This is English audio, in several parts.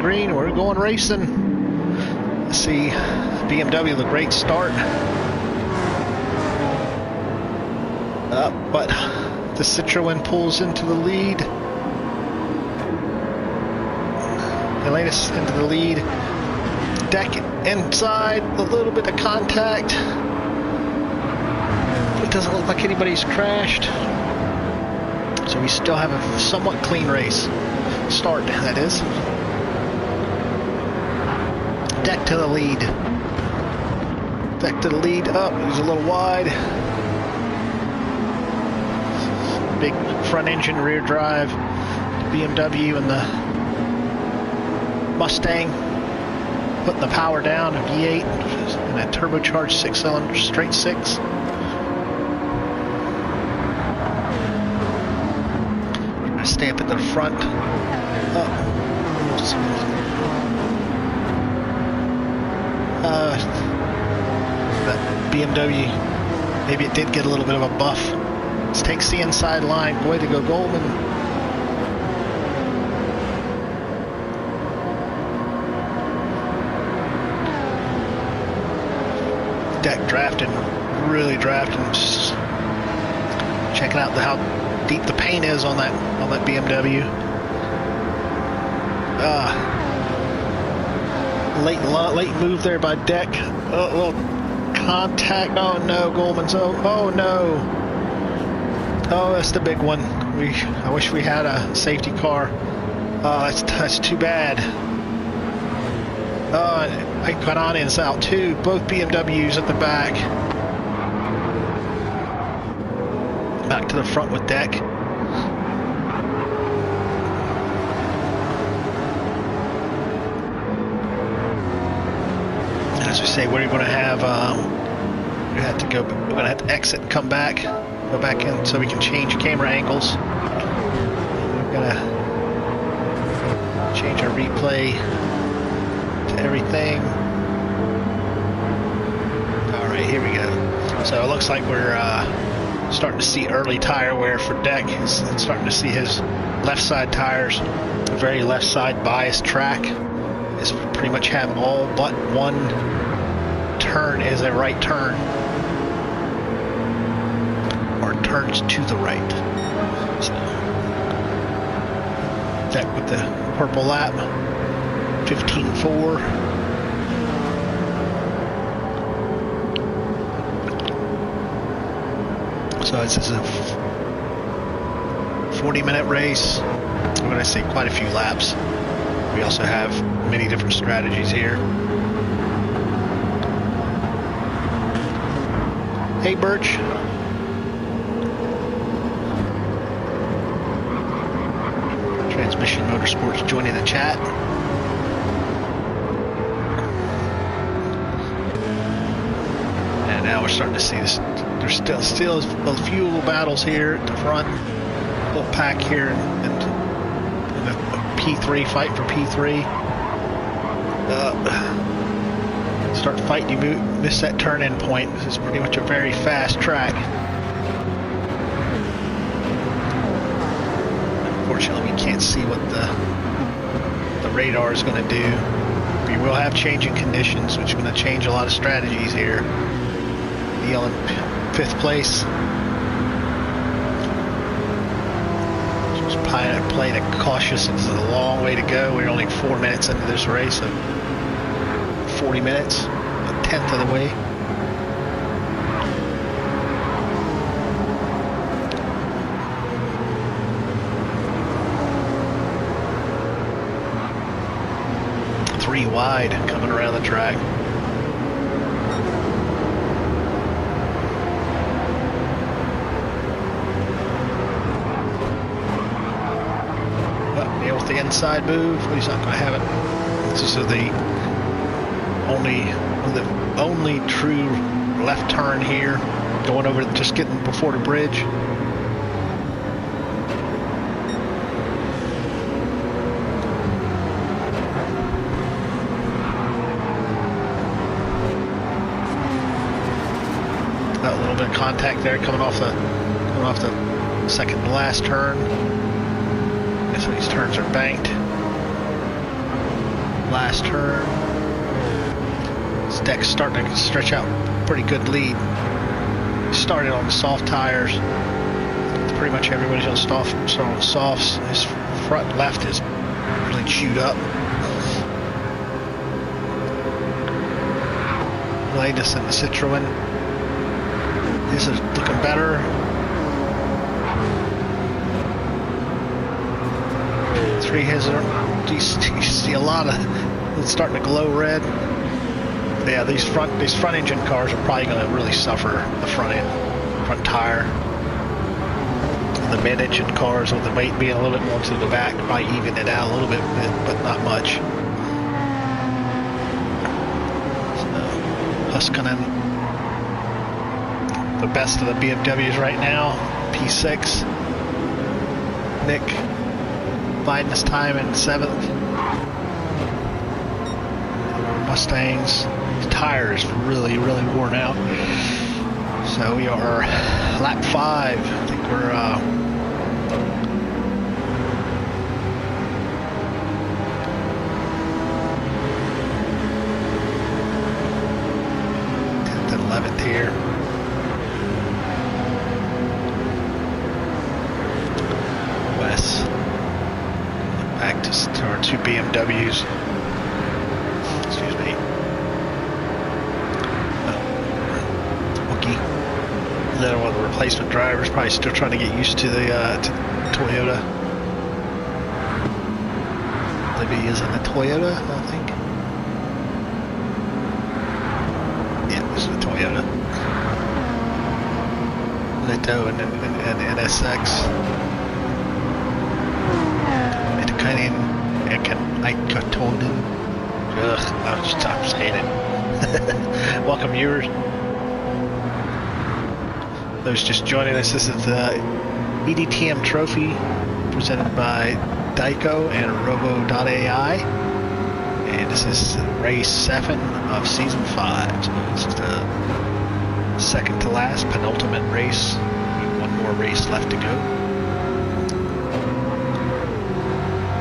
green. We're going racing. Let's see, BMW with a great start. But the Citroen pulls into the lead. Eoannis into the lead. Deck inside, a little bit of contact. It doesn't look like anybody's crashed. So we still have a somewhat clean race. Start, that is. Deck to the lead. Deck to the lead. Up, he's a little wide. Big front engine, rear drive. BMW and the Mustang. Putting the power down, a V8 and a turbocharged 6-cylinder straight 6. Stamp at the front. That BMW, maybe it did get a little bit of a buff. Let's take the inside line. Way to go, Goldman. Deck drafting, really drafting. Just checking out how deep the paint is on that BMW. Late move there by Deck. A little contact. Oh no, Goldman's. Oh no. Oh, that's the big one. I wish we had a safety car. Oh, that's too bad. Eoannis out too. Both BMWs at the back. Back to the front with Deck. As we say, we're going to have we're going to have to exit and come back, go back in so we can change camera angles. We're going to change our replay to everything. All right, here we go. So it looks like we're starting to see early tire wear for Deck. He's starting to see his left side tires, a very left side biased track. It's pretty much have all but one turn is a right turn, or turns to the right. So Deck with the purple lap, 15.4. So this is a 40-minute race. I'm going to say quite a few laps. We also have many different strategies here. Hey, Birch. Transmission Motorsports joining the chat. And now we're starting to see this. There's still a few little battles here at the front. A little pack here and a P3 fight for P3. Start fighting, you miss that turn-in point. This is pretty much a very fast track. Unfortunately, we can't see what the radar is going to do. We will have changing conditions, which is going to change a lot of strategies here. Neil in 5th place. Just playing it cautious. It's a long way to go. We're only 4 minutes into this race of 40 minutes, a tenth of the way. Three wide coming around the track. Neil with the inside move. He's not going to have it. This is the only true left turn here, going over, just getting before the bridge. Got a little bit of contact there coming off the second to last turn. I guess these turns are banked. last turn. This deck's starting to stretch out pretty good lead. Started on the soft tires. Pretty much everybody's on softs. His front left is really chewed up. Latest in the Citroen. This is looking better. Three hazard. You see a lot of it's starting to glow red. Yeah, these front engine cars are probably going to really suffer the front tire. The mid engine cars with the weight being a little bit more to the back might even it out a little bit, but not much. So, Huskinen, the best of the BMWs right now. P6. Nick finding his time in 7th. Mustangs. The tire is really worn out. So we are lap 5. I think we're 10th and 11th here. Wes. Back to our 2 BMWs. Excuse me. Another one of the replacement drivers, probably still trying to get used to the Toyota. Libby is in a Toyota, I think. Yeah, this is a Toyota. Leto and NSX. Ugh, I'm saying it. Welcome, viewers. Those just joining us, this is the eDTM trophy presented by Daiko and Robo.ai, and this is race 7 of season 5. So this is the second to last, penultimate race. One more race left to go.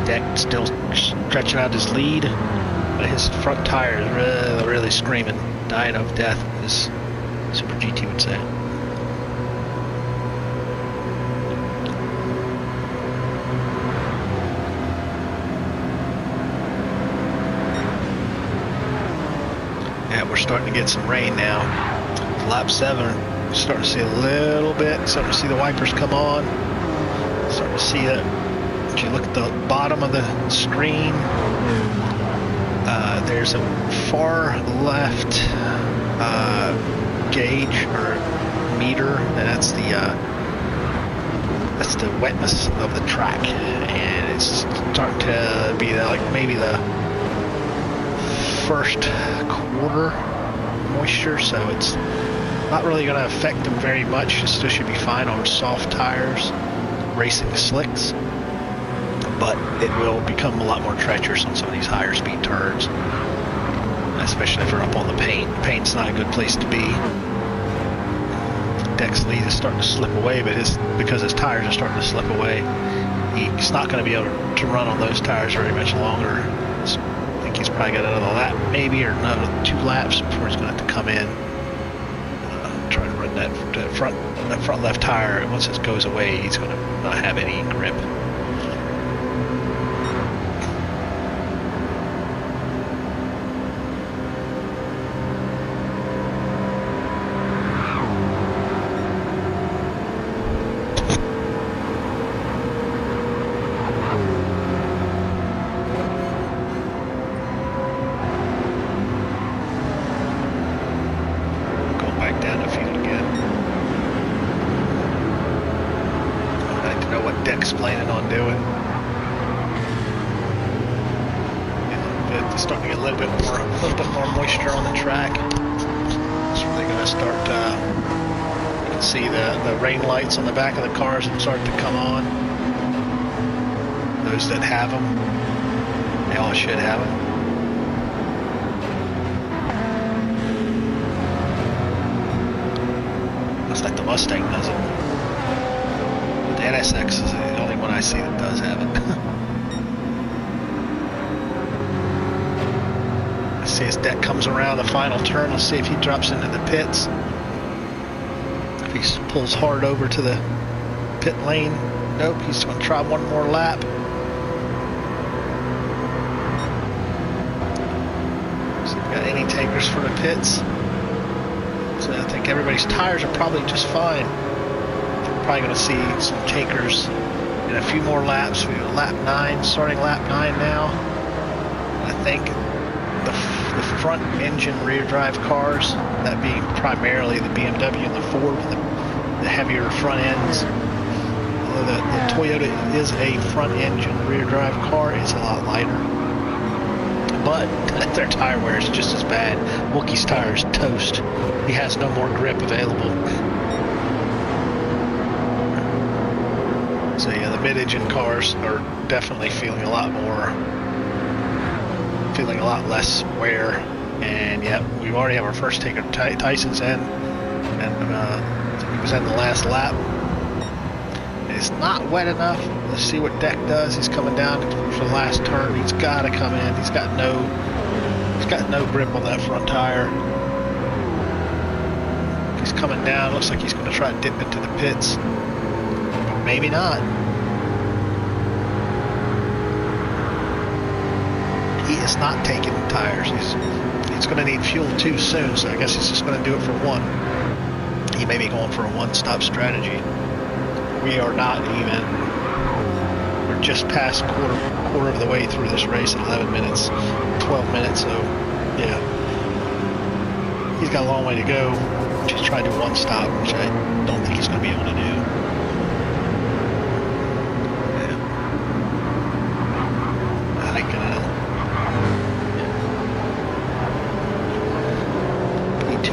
Deck still stretching out his lead, but his front tire is really screaming, dying of death, as Super GT would say. We're starting to get some rain now. Lap 7, starting to see a little bit, starting to see the wipers come on. Starting to see that. If you look at the bottom of the screen, there's a far left gauge or meter, and that's the wetness of the track, and it's starting to be like maybe the first quarter moisture, so it's not really going to affect them very much. It still should be fine on soft tires, racing slicks, but it will become a lot more treacherous on some of these higher speed turns, especially if you're up on the paint. Paint's not a good place to be. Deck's lead is starting to slip away, but because his tires are starting to slip away, he's not going to be able to run on those tires very much longer. He's probably got another lap, maybe, or another 2 laps before he's going to have to come in, try to run that front left tire. And once it goes away, he's going to not have any grip. Planning on doing. It's starting to get a little bit more moisture on the track. It's really going to start. You can see the rain lights on the that back of the cars and start to come on. Those that have them, they all should have them. Looks like the Mustang does it. But the NSX is the only one I see that does have it. Deck comes around the final turn. Let's see if he drops into the pits. If he pulls hard over to the pit lane. Nope, he's going to try one more lap. So we've got any takers for the pits. So I think everybody's tires are probably just fine. We're probably going to see some takers in a few more laps. We have lap 9, starting lap 9 now. I think the front engine rear drive cars, that being primarily the BMW and the Ford with the heavier front ends. Although the Toyota is a front engine rear drive car, it's a lot lighter. But their tire wear is just as bad. Wookiee's tire is toast. He has no more grip available. So yeah, the mid-engine cars are definitely feeling a lot less wear. And yeah, we already have our first taker. Tyson's in, and he was in the last lap. It's not wet enough. Let's see what Deck does. He's coming down for the last turn. He's got to come in. He's got no grip on that front tire. He's coming down. Looks like he's going to try to dip into the pits, but maybe not. He is not taking tires. He's going to need fuel too soon, so I guess he's just going to do it for one. He may be going for a one-stop strategy. We are not even. We're just past quarter of the way through this race at 11 minutes, 12 minutes. So yeah, he's got a long way to go. Just try to do one stop, which I don't think he's going to be able to do. Yeah. I think P2.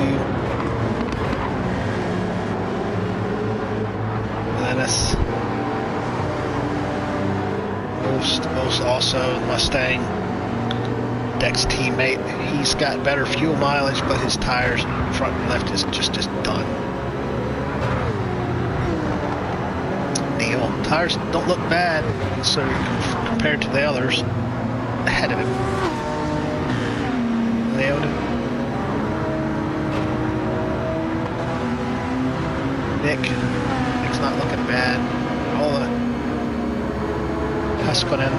Eoannis. Most also Mustang. Deck's teammate. He's got better fuel mileage, but his tires front and left is just done. Neil, tires don't look bad, so compared to the others ahead of him. Nick's not looking bad. All the Haskonen,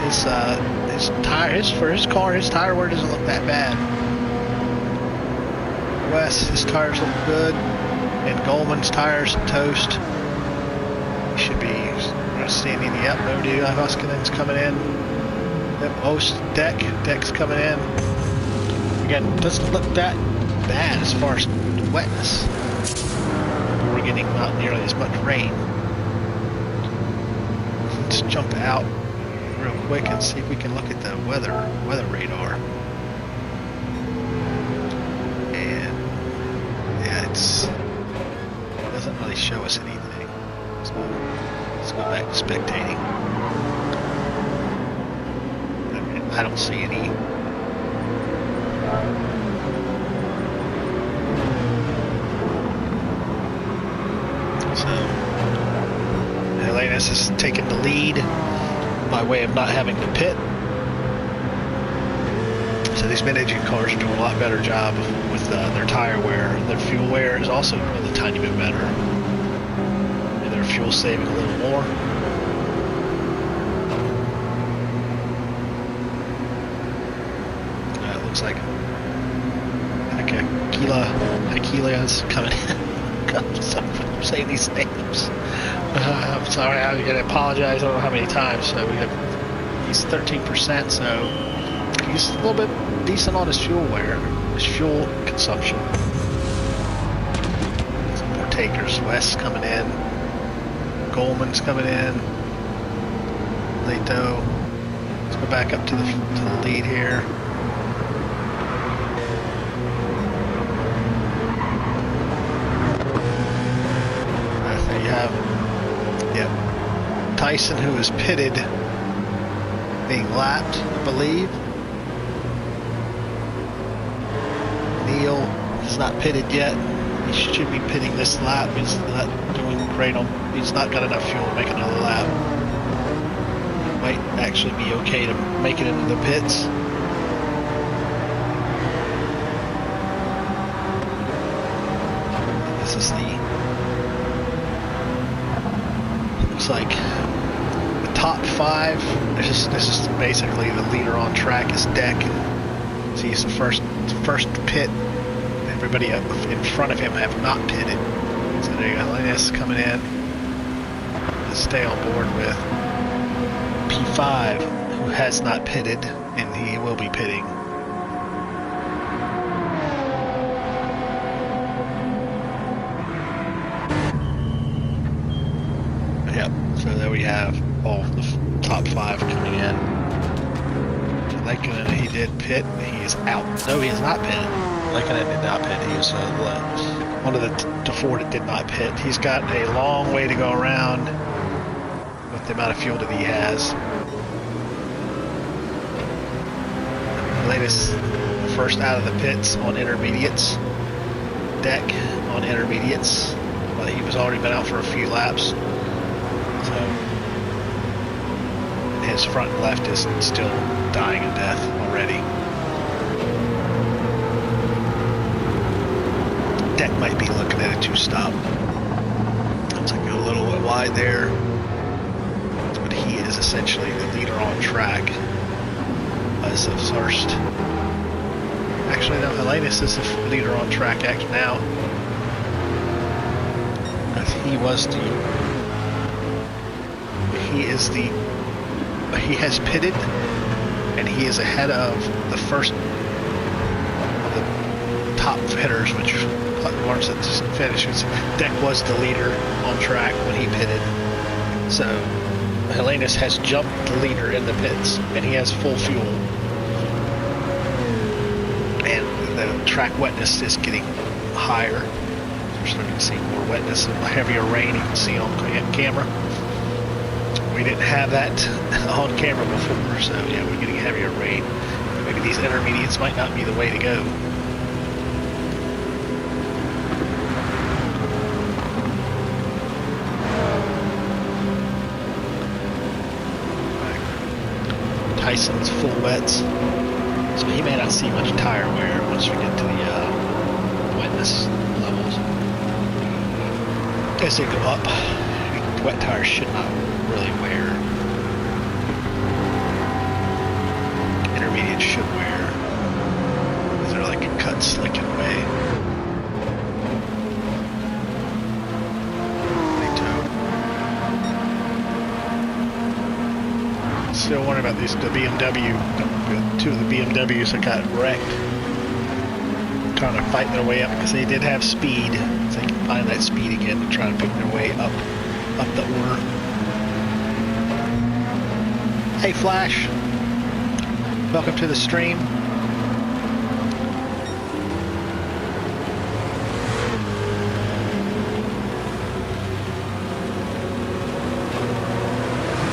his tire, for his car, his tire wear doesn't look that bad. Wes, his tires look good, and Goldman's tires toast. He should be standing. Yep, no do. Haskonen's coming in. Yep, Deck's coming in. Again, doesn't look that bad as far as wetness. We're getting not nearly as much rain. Let's jump out real quick and see if we can look at the weather radar. And yeah, it doesn't really show us anything. So let's go back to spectating. I don't see any. So Eoannis is taking the lead by way of not having to pit. So these mid-engine cars are doing a lot better job with their tire wear. Their fuel wear is also a tiny bit better. And their fuel saving a little more. It looks like Aquila is coming in. I'm saying these names. I'm sorry, I'm going to apologize. I don't know how many times. So he's 13%, so he's a little bit decent on his fuel wear, his fuel consumption. Some more takers. Wes coming in. Goldman's coming in. Leto. Let's go back up to the lead here. There you have, yep, Tyson, who is pitted, being lapped, I believe. Neil is not pitted yet. He should be pitting this lap. He's not doing great on. He's not got enough fuel to make another lap. Might actually be okay to make it into the pits. top 5, this is basically the leader on track is Deck. So he's the first to pit. Everybody up in front of him have not pitted. So there you go, Eoannis coming in to stay on board with P5, who has not pitted, and he will be pitting. Yep, so there we have all the top 5 coming in. Lekkinen, he did pit, he is out. No, he is not pitted. Lekkinen did not pit, he was one of the 4 that did not pit. He's got a long way to go around with the amount of fuel that he has. Latest first out of the pits on intermediates. Deck on intermediates, but he was already been out for a few laps. So his front and left is still dying a death already. Deck might be looking at a 2-stop. Looks like a little bit wide there, but he is essentially the leader on track as the first. Actually, no, Eoannis is the leader on track now. He has pitted, and he is ahead of the first of the top hitters, which ones that just finished. Deck was the leader on track when he pitted. So Eoannis has jumped the leader in the pits, and he has full fuel. And the track wetness is getting higher. We're starting to see more wetness and heavier rain. You can see on camera. We didn't have that on camera before, so yeah, we're getting heavier rain. Maybe these intermediates might not be the way to go. Tyson's full wets, so he may not see much tire wear once we get to the wetness levels. As they go up, wet tires should not really wear. Intermediate should wear. They're like a cut slicking away. Still wondering about the BMW. Two of the BMWs that got wrecked. Trying to fight their way up because they did have speed. So they can find that speed again to try to pick their way up the order. Hey Flash, welcome to the stream.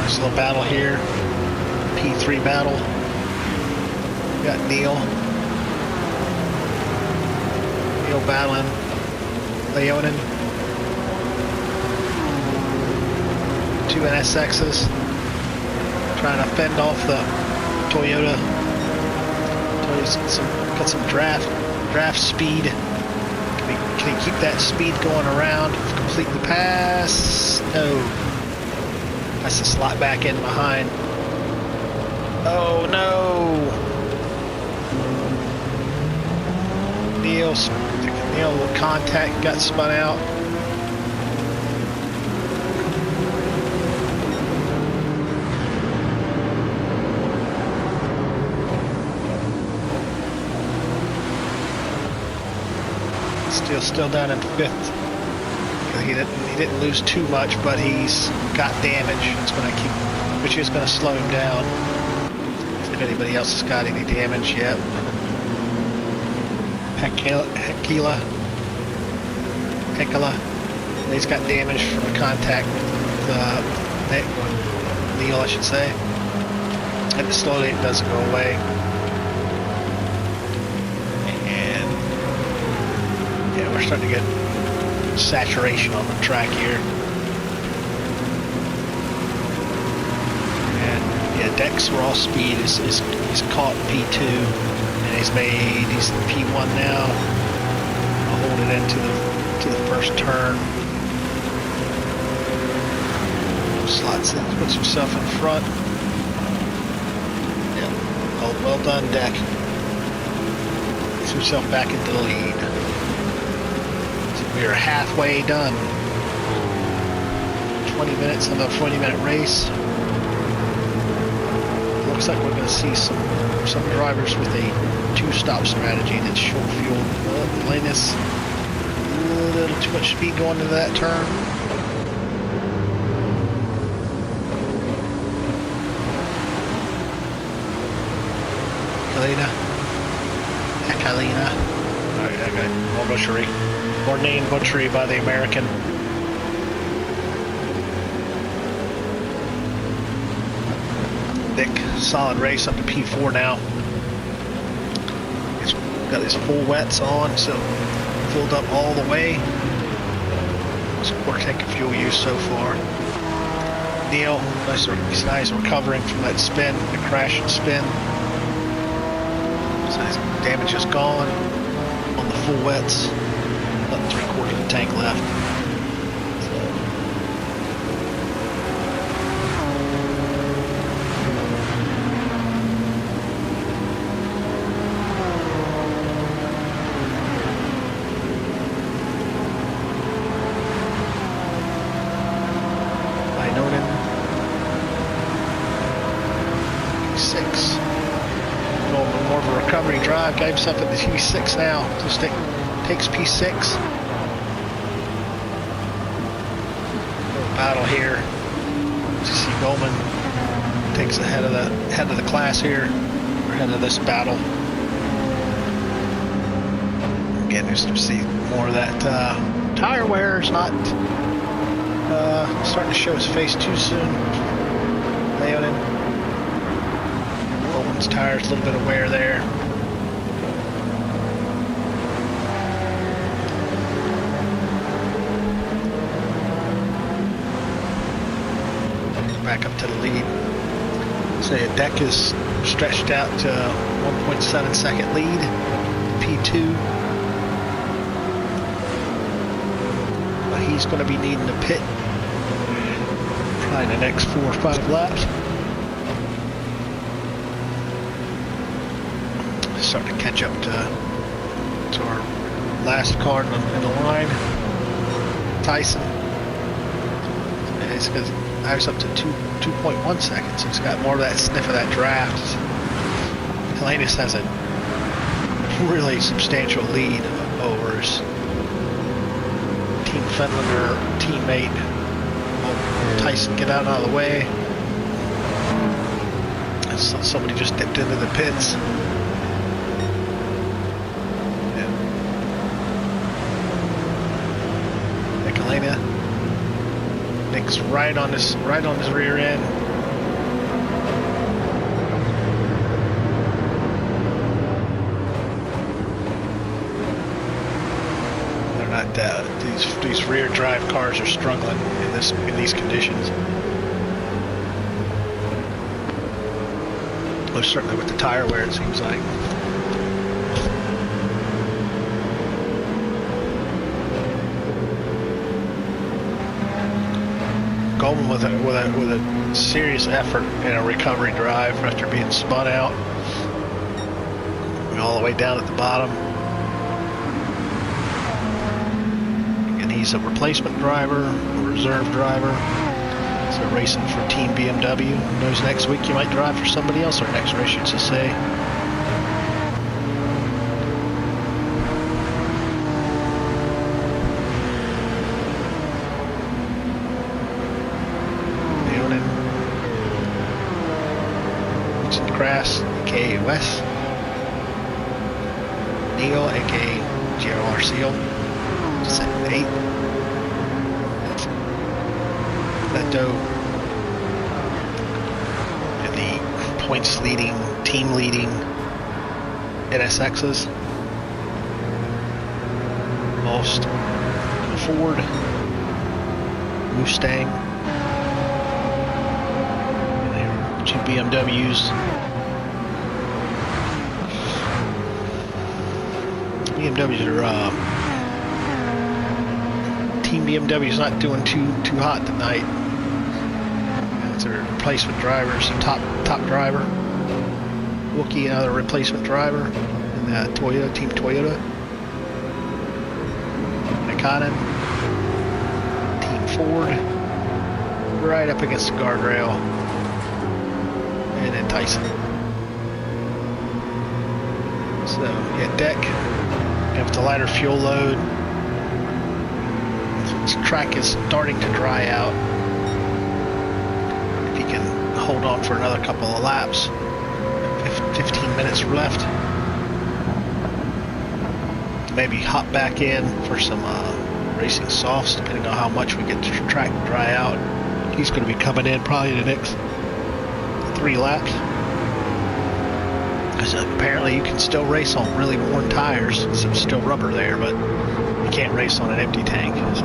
Nice little battle here. P3 battle. We got Neil battling Eoannis. 2 NSXs trying to fend off the Toyota. Toyota's got some draft speed. Can he keep that speed going around? Complete the pass? No. Has to slot back in behind. Oh no! Neil with contact, got spun out. Still down in 5th. He didn't lose too much, but he's got damage. Which is going to slow him down. If anybody else has got any damage yet. Hekila. He's got damage from the contact with Neil, I should say. And slowly it doesn't go away. And yeah, we're starting to get saturation on the track here. And yeah, Deck's raw speed is caught P2. He's P1 now. I'll hold it into the first turn. Slots in, puts himself in front. Yeah, well done, Deck. Gets himself back into the lead. So we are halfway done. 20 minutes on the 20-minute race. Looks like we're going to see some drivers with a two-stop strategy that's short fuel. Eoannis, a little too much speed going into that turn. Kalina. Alright, okay. More butchery. More name butchery by the American. Thick, solid race up to P4 now. It's got his full wets on, so filled up all the way. It's a quarter tank of fuel use so far. Neil, he's nice recovering from that spin, the crash and spin. So his damage is gone on the full wets. About 3/4 of the tank left. Got himself at the P6 now. Just takes P6. Little battle here. You see Goldman takes the head of the class here, or head of this battle. Again, just to see more of that tire wear is not starting to show his face too soon. Leonin. Goldman's tires, a little bit of wear there. Back up to the lead. So the Deck is stretched out to 1.7 second lead. P2. But he's going to be needing to pit probably the next 4 or 5 laps. Starting to catch up to our last car in the line. Tyson. It's because I was up to 2.1 seconds. He's got more of that sniff of that draft. Eoannis has a really substantial lead over his Team Finlander teammate. Well, Tyson, get out of the way. Somebody just dipped into the pits. Eoannis. Nick's right on his rear end. They're not these rear drive cars are struggling in these conditions. Well, certainly with the tire wear, it seems like. Goldman with a serious effort in a recovery drive after being spun out, all the way down at the bottom. And he's a replacement driver, a reserve driver. So racing for Team BMW. Who knows, next week you might drive for somebody else, or next race, you should say. Crass, aka Wes. Neil, aka GR Seal. Second 8. Leto. And the points leading, team leading NSXs. Most Ford. Mustang. And two BMWs. BMWs are Team BMW's not doing too hot tonight. their replacement drivers, top driver. Wookie, another replacement driver in that Toyota, Team Toyota. Eoannis, Team Ford, right up against the guardrail. And then Tyson. So, yeah, deck. And with the lighter fuel load, this track is starting to dry out. If he can hold on for another couple of laps, 15 minutes left. Maybe hop back in for some racing softs, depending on how much we get the track to dry out. He's going to be coming in probably the next 3 laps. So apparently you can still race on really worn tires. There's still rubber there, but you can't race on an empty tank. So.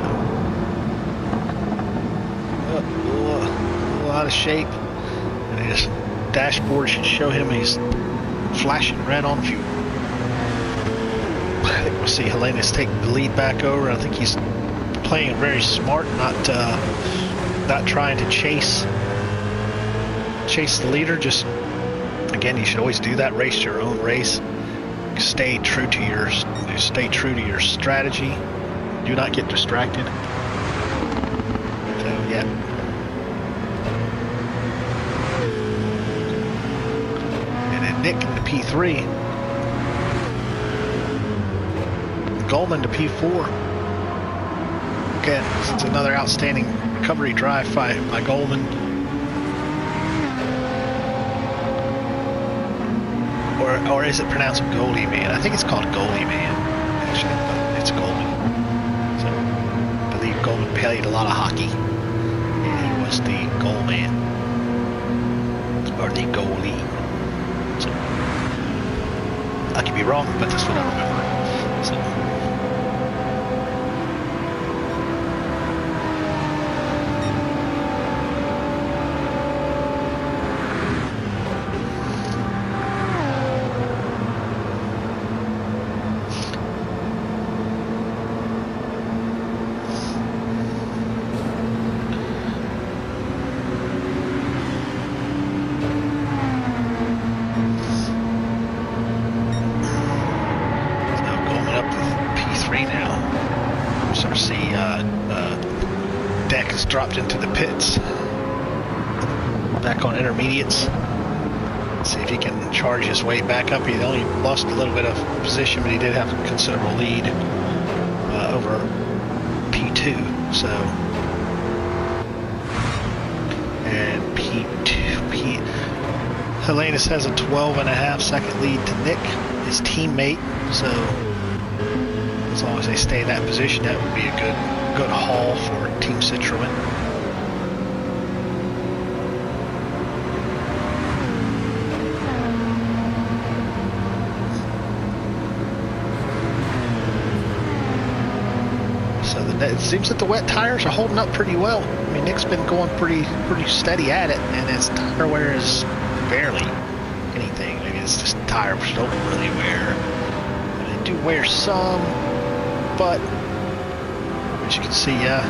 A lot of shape. And his dashboard should show him he's flashing red on fuel. I think we'll see Eoannis take the lead back over. I think he's playing very smart, not trying to chase the leader. Just again, you should always do that. Race your own race. Stay true to your strategy. Do not get distracted. So yeah. And then Nick in the P3. Goldman to P4. Again, it's another outstanding recovery drive by Goldman. Or is it pronounced Goldie Man? I think it's called Goldie Man, actually, but it's Goldman. So I believe Goldman played a lot of hockey. And he was the goal man. Or the goalie. So I could be wrong, but that's what I remember. So dropped into the pits, back on intermediates. Let's see if he can charge his way back up. He only lost a little bit of position, but he did have a considerable lead over P2. So, and Eoannis has a 12.5 second lead to Nick, his teammate. So, as long as they stay in that position, that would be a good haul for Team Citroën. So it seems that the wet tires are holding up pretty well. I mean, Nick's been going pretty steady at it, and his tire wear is barely anything. I mean, it's just tires don't really wear. They do wear some, but as you can see, yeah,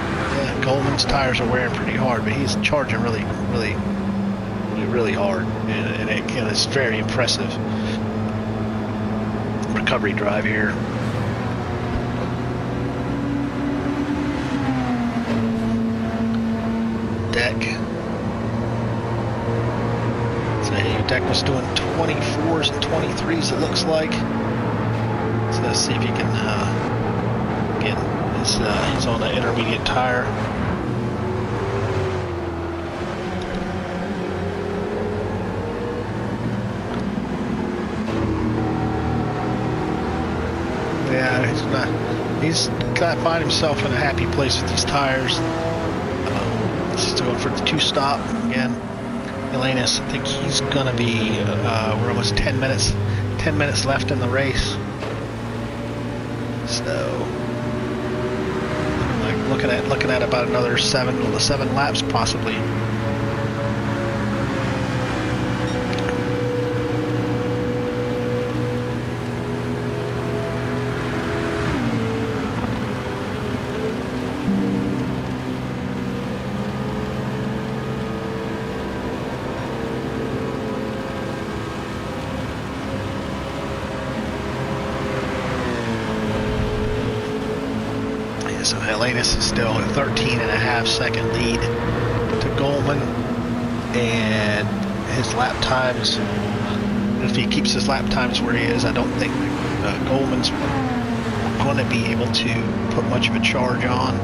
Goldman's tires are wearing pretty hard, but he's charging really hard, and it's very impressive recovery drive here. Deck. So Deck was doing 24s and 23s, it looks like. So let's see if he can get. He's on the intermediate tire. Yeah, he's got to find himself in a happy place with these tires. He's going for the 2-stop again. Eoannis, I think he's gonna be. We're almost 10 minutes left in the race. So. Looking at about another 7 laps possibly. Eoannis is still a 13.5-second lead to Goldman, and his lap times, if he keeps his lap times where he is, I don't think Goldman's going to be able to put much of a charge on.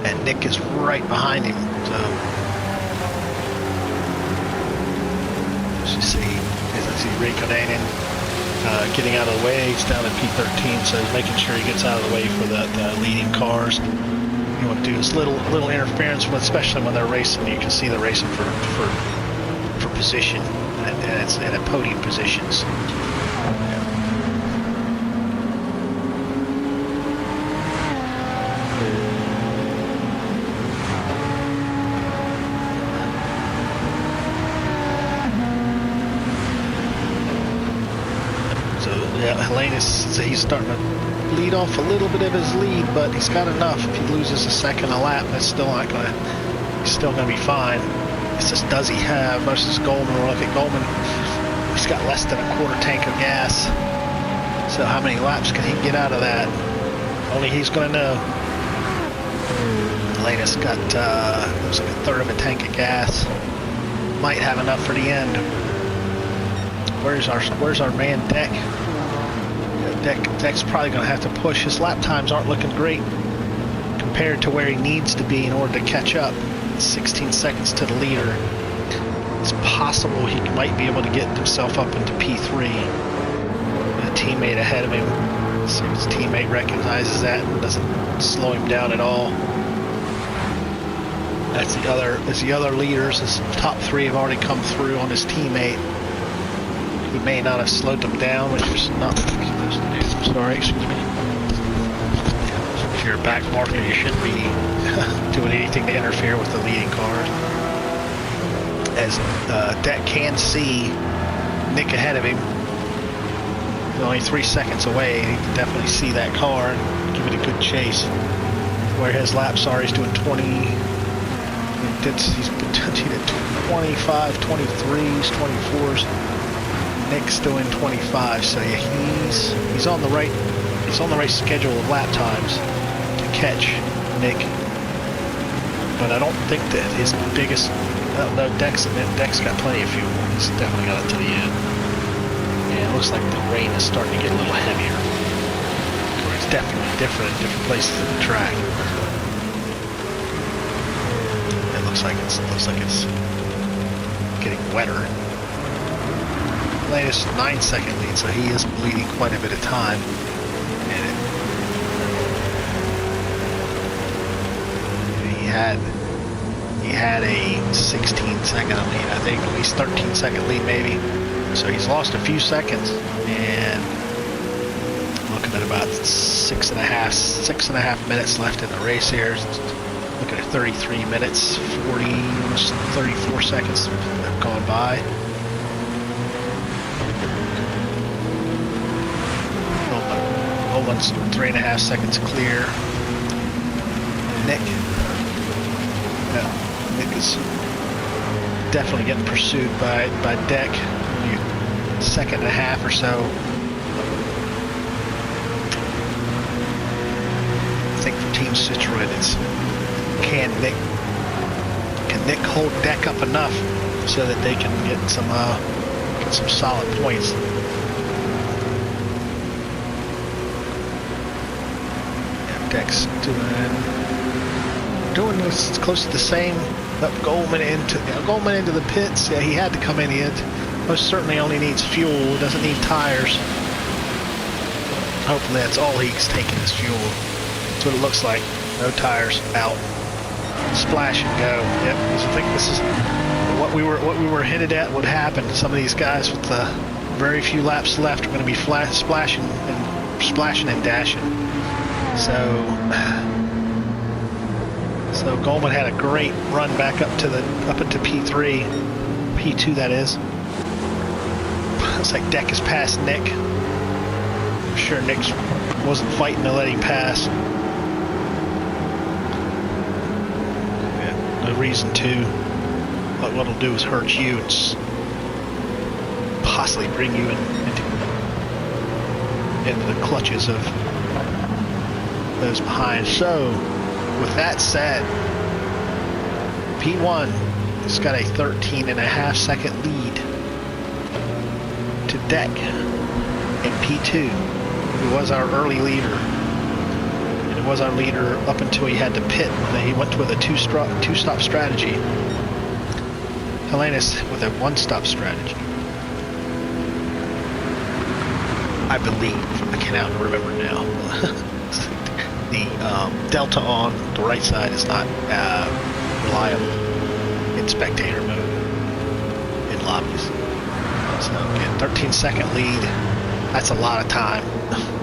And Nick is right behind him, so as you see Raikkonen getting out of the way. He's down at P13, so he's making sure he gets out of the way for the leading cars. You want to do this little interference, especially when they're racing. You can see they're racing for position, and it's in a podium positions. Eoannis, he's starting to lead off a little bit of his lead, but he's got enough. If he loses a second a lap, that's still not gonna. He's still gonna be fine. It's just, does he have versus Goldman? We'll look at Goldman. He's got less than a quarter tank of gas. So how many laps can he get out of that? Only he's gonna know. Eoannis got looks like a third of a tank of gas. Might have enough for the end. Where's our man Deck? Deck's probably going to have to push. His lap times aren't looking great compared to where he needs to be in order to catch up. 16 seconds to the leader. It's possible he might be able to get himself up into P3. A teammate ahead of him. See if his teammate recognizes that and doesn't slow him down at all. That's the other leaders. His top three have already come through on his teammate. He may not have slowed them down, which is not what you're supposed to do. Sorry, excuse me. If you're a back marker, you shouldn't be doing anything to interfere with the leading cars. As Deck can see Nick ahead of him, he's only 3 seconds away. He can definitely see that car and give it a good chase. Where his laps are, he's doing 20. He's potentially at 25, 23s, 24s. Nick's doing 25, so yeah, he's on the right schedule of lap times to catch Nick. But I don't think that his biggest no, Deck's got plenty of fuel. He's definitely got it to the end. Yeah, it looks like the rain is starting to get a little heavier. It's definitely different in different places of the track. It looks like it's getting wetter. Latest 9-second lead, so he is bleeding quite a bit of time. And he had a 16-second lead, I think, at least 13-second lead maybe. So he's lost a few seconds, and looking at about six and a half minutes left in the race here. Looking at 33 minutes, 34 seconds have gone by. One's 3.5 seconds clear. Nick is definitely getting pursued by Deck. Second and a half or so. I think for Team Citroën, it's can Nick hold Deck up enough so that they can get some solid points. Deck's doing this close to the same. Up Goldman into the pits. Yeah, he had to come in. He most certainly only needs fuel. Doesn't need tires. Hopefully that's all he's taking is fuel. That's what it looks like. No tires. Out. Splash and go. Yep. I think this is what we were hinted at would happen. Some of these guys with very few laps left are going to be splashing and dashing. So Goldman had a great run back up into P3, P2 that is. Looks like Deck has passed Nick. I'm sure Nick wasn't fighting to let him pass. Yeah, no reason to. But what it'll do is hurt you and possibly bring you into into the clutches of those behind. So, with that said, P1 has got a 13.5-second lead to Deck in P2, who was our early leader. And it was our leader up until he had to pit. He went with a two-stop strategy. Eoannis with a one-stop strategy. I believe. I cannot remember now. The delta on the right side is not reliable in spectator mode in lobbies. So again, 13-second lead. That's a lot of time.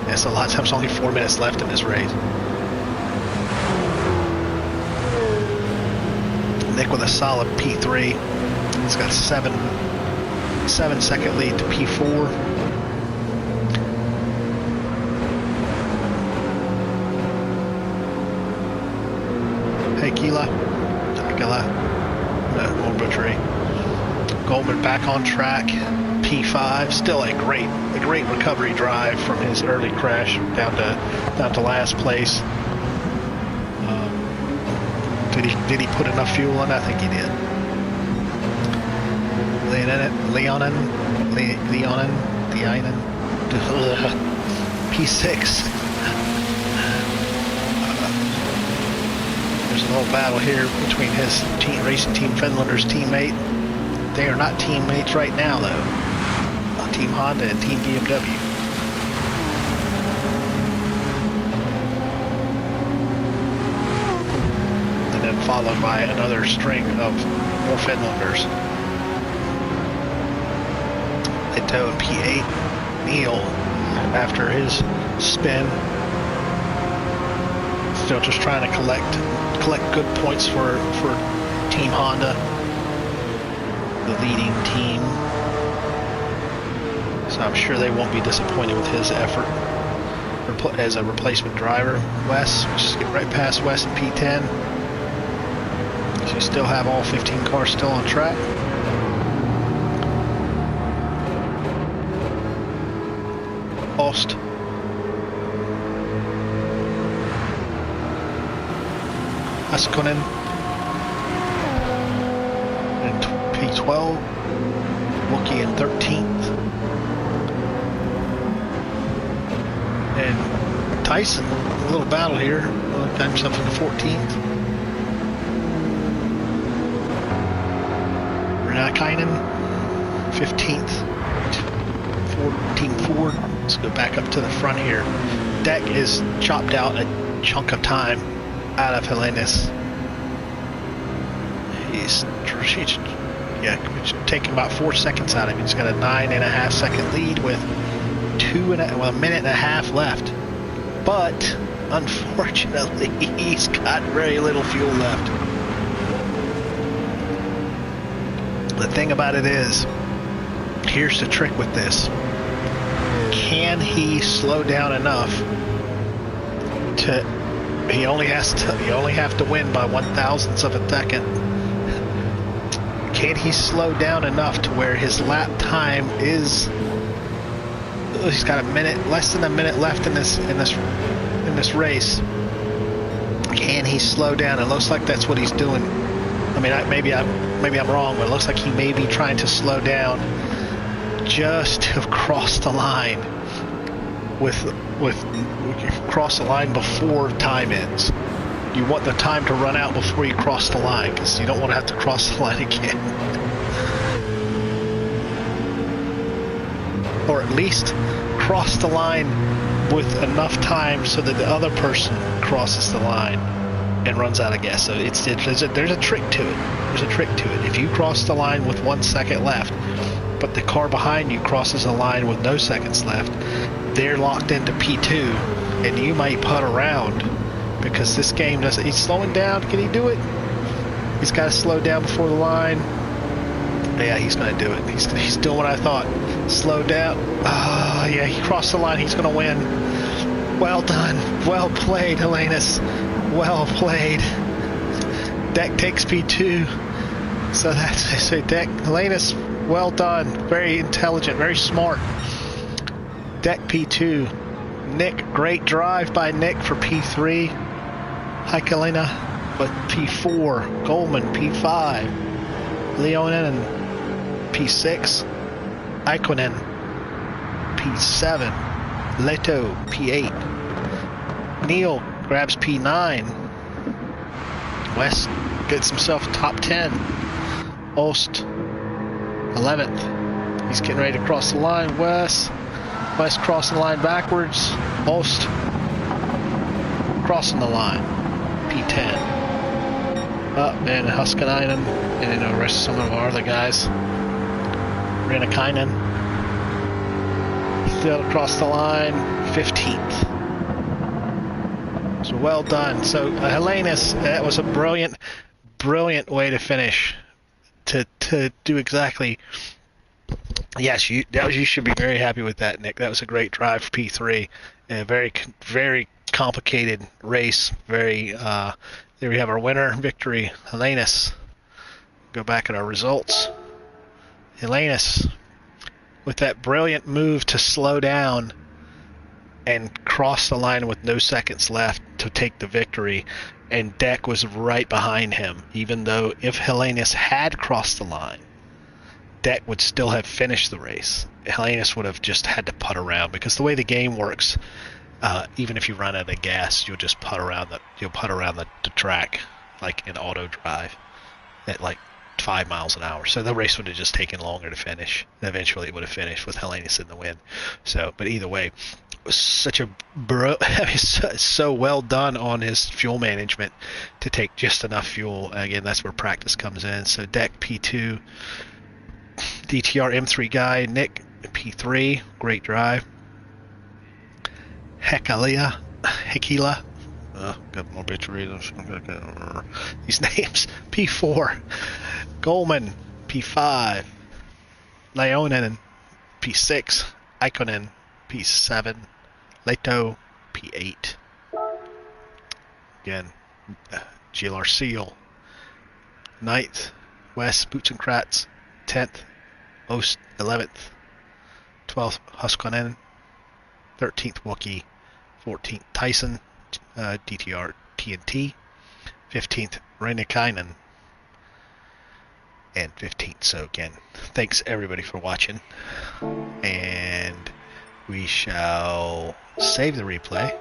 That's a lot of time. There's only 4 minutes left in this race. Nick with a solid P3. He's got 7-second lead to P4. Hey, Gila. No, won't butchery. Goldman back on track. P5. Still a great recovery drive from his early crash down to last place. Did he put enough fuel in? I think he did. Leonin. P6. There's a little battle here between his Racing Team Finlander's teammate. They are not teammates right now, though. Team Honda and Team BMW. And then followed by another string of more Finlanders. They tow in P8. Neil, after his spin, still just trying to collect good points for Team Honda, the leading team. So I'm sure they won't be disappointed with his effort as a replacement driver. Wes, just get right past Wes in P10. So you still have all 15 cars still on track. Post. Askonen in P12. Wookie in 13th. And Tyson, a little battle here. Got himself in the 14th. Renakainen, 15th. Team Ford. Let's go back up to the front here. Deck is chopped out a chunk of time out of Eoannis. He's taking about 4 seconds out of him. He's got a 9.5-second lead with a minute and a half left. But unfortunately, he's got very little fuel left. The thing about it is, here's the trick with this. Can he slow down enough to? He only have to win by 1/1000th of a second. Can he slow down enough to where his lap time is? He's got less than a minute left in this race. Can he slow down? It looks like that's what he's doing. I mean, maybe I'm wrong, but it looks like he may be trying to slow down just to cross the line cross the line before time ends. You want the time to run out before you cross the line, because you don't want to have to cross the line again. Or at least cross the line with enough time so that the other person crosses the line and runs out of gas. So there's a trick to it. There's a trick to it. If you cross the line with 1 second left, but the car behind you crosses the line with no seconds left, they're locked into P2, and you might putt around because this game doesn't. He's slowing down. Can he do it? He's got to slow down before the line. Yeah, he's going to do it. He's doing what I thought. Slow down. Oh, yeah, he crossed the line. He's going to win. Well done. Well played, Eoannis. Well played. Deck takes P2. So that's Deck. Eoannis, well done. Very intelligent, very smart. Deck P2. Nick, great drive by Nick for P3. Heikelina with P4. Goldman, P5. Leonin, P6. Ikonen, P7. Leto, P8. Neil grabs P9. West gets himself top 10. Ost, 11th. He's getting ready to cross the line. West crossing the line backwards. Ost crossing the line. P10. And Huskanainen and the rest of some of our other guys. Renakainen still across the line. 15th. So well done. So Eoannis, that was a brilliant way to finish. To do exactly. Yes, you should be very happy with that, Nick. That was a great drive for P3. A very complicated race. There we have our winner victory, Eoannis. Go back at our results. Eoannis with that brilliant move to slow down and cross the line with no seconds left to take the victory, and Deck was right behind him, even though if Eoannis had crossed the line, Deck would still have finished the race. Eoannis would have just had to putt around, because the way the game works, even if you run out of gas, you'll just putt around the track like in auto drive at like 5 miles an hour. So the race would have just taken longer to finish. And eventually it would have finished with Eoannis in the win. So, but either way, it was such a so well done on his fuel management to take just enough fuel. Again, that's where practice comes in. So Deck P2, DTR M3 guy, Nick P3, great drive. Hekila, got more bits to read. These names. P4, Goldman, P5, Leonin, P6, Ikonen, P7, Leto, P8. Again, GLR Seal, 9th, West Boots and Kratz, 10th, Ost, 11th, 12th, Huskonen, 13th, Wookie, 14th, Tyson, DTR TNT, 15th, Renakainen, and 15th. So again, thanks everybody for watching, and we shall save the replay.